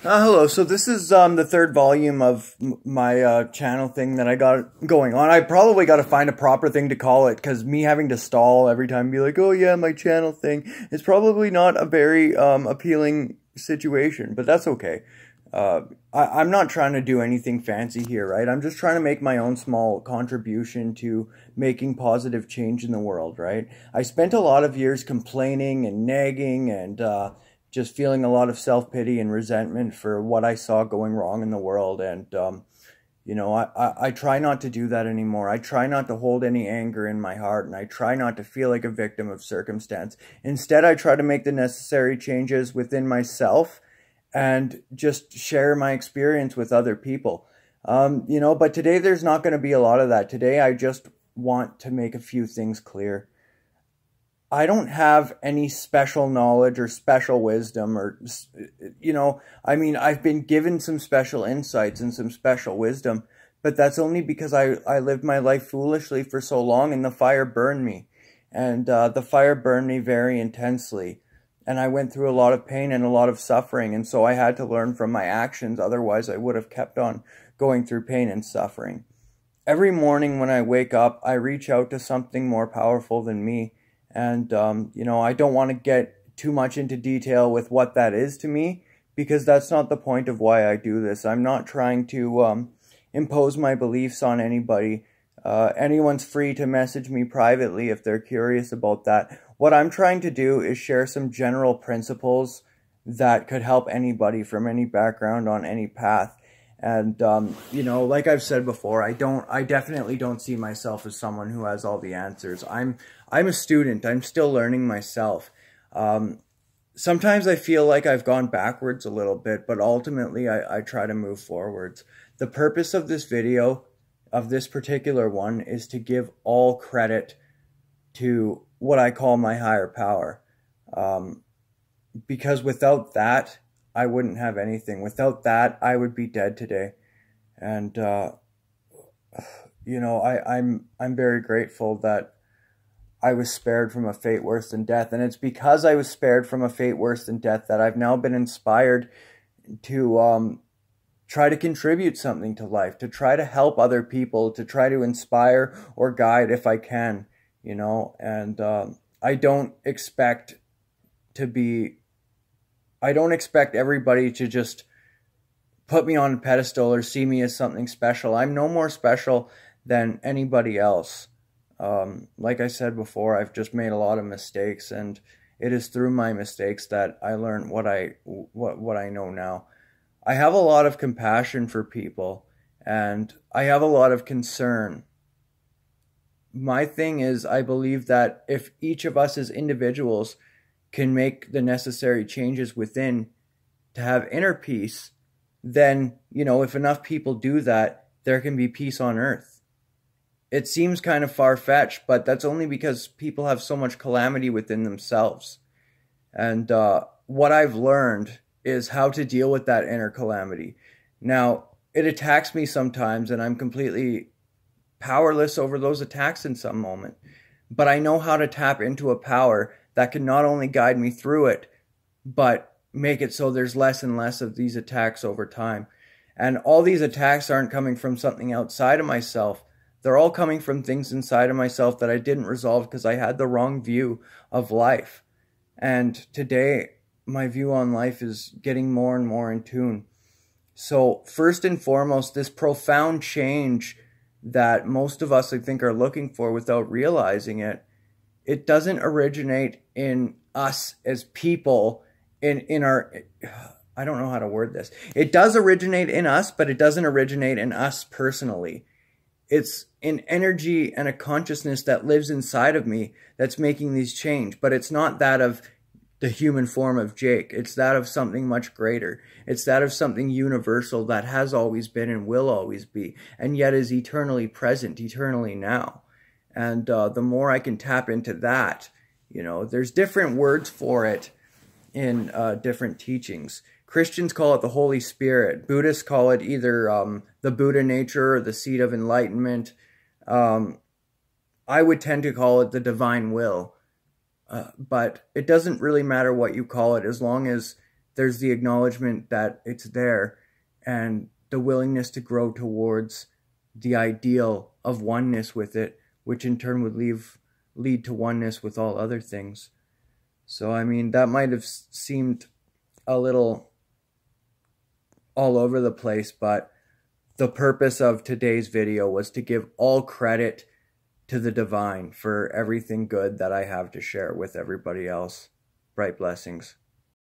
Hello. So this is the third volume of my channel thing that I got going on. I probably got to find a proper thing to call it, because me having to stall every time and be like, oh yeah, my channel thing, is probably not a very appealing situation, but that's okay. I'm not trying to do anything fancy here, right? I'm just trying to make my own small contribution to making positive change in the world, right? I spent a lot of years complaining and nagging and just feeling a lot of self-pity and resentment for what I saw going wrong in the world. And, I try not to do that anymore. I try not to hold any anger in my heart, and I try not to feel like a victim of circumstance. Instead, I try to make the necessary changes within myself and just share my experience with other people. But today there's not going to be a lot of that. Today I just want to make a few things clear. I don't have any special knowledge or special wisdom or, I've been given some special insights and some special wisdom, but that's only because I lived my life foolishly for so long, and the fire burned me. And the fire burned me very intensely. And I went through a lot of pain and a lot of suffering, and so I had to learn from my actions. Otherwise, I would have kept on going through pain and suffering. Every morning when I wake up, I reach out to something more powerful than me. And, I don't want to get too much into detail with what that is to me, because that's not the point of why I do this. I'm not trying to impose my beliefs on anybody. Anyone's free to message me privately if they're curious about that. What I'm trying to do is share some general principles that could help anybody from any background on any path. And, like I've said before, I definitely don't see myself as someone who has all the answers. I'm a student. I'm still learning myself. Sometimes I feel like I've gone backwards a little bit, but ultimately I try to move forwards. The purpose of this video, of this particular one, is to give all credit to what I call my higher power. Because without that, I wouldn't have anything. Without that, I would be dead today. And, I'm very grateful that I was spared from a fate worse than death. And it's because I was spared from a fate worse than death that I've now been inspired to try to contribute something to life, to try to help other people, to try to inspire or guide if I can, and I don't expect everybody to just put me on a pedestal or see me as something special. I'm no more special than anybody else. Like I said before, I've just made a lot of mistakes, and it is through my mistakes that I learned what I know now. I have a lot of compassion for people, and I have a lot of concern. My thing is, I believe that if each of us as individuals can make the necessary changes within to have inner peace, then, if enough people do that, there can be peace on earth. It seems kind of far-fetched, but that's only because people have so much calamity within themselves. And what I've learned is how to deal with that inner calamity. Now, it attacks me sometimes, and I'm completely powerless over those attacks in some moment. But I know how to tap into a power that can not only guide me through it, but make it so there's less and less of these attacks over time. And all these attacks aren't coming from something outside of myself. They're all coming from things inside of myself that I didn't resolve because I had the wrong view of life. And today, my view on life is getting more and more in tune. So first and foremost, this profound change that most of us, I think, are looking for without realizing it, it doesn't originate in us as people, in our, I don't know how to word this. It does originate in us, but it doesn't originate in us personally. It's an energy and a consciousness that lives inside of me that's making these change, but it's not that of the human form of Jake. It's that of something much greater. It's that of something universal that has always been and will always be, and yet is eternally present, eternally now. And the more I can tap into that, there's different words for it in different teachings. Christians call it the Holy Spirit. Buddhists call it either the Buddha nature or the seed of enlightenment. I would tend to call it the divine will. But it doesn't really matter what you call it, as long as there's the acknowledgement that it's there, and the willingness to grow towards the ideal of oneness with it, which in turn would lead to oneness with all other things. So, I mean, that might have seemed a little all over the place, but the purpose of today's video was to give all credit to the divine for everything good that I have to share with everybody else. Bright blessings.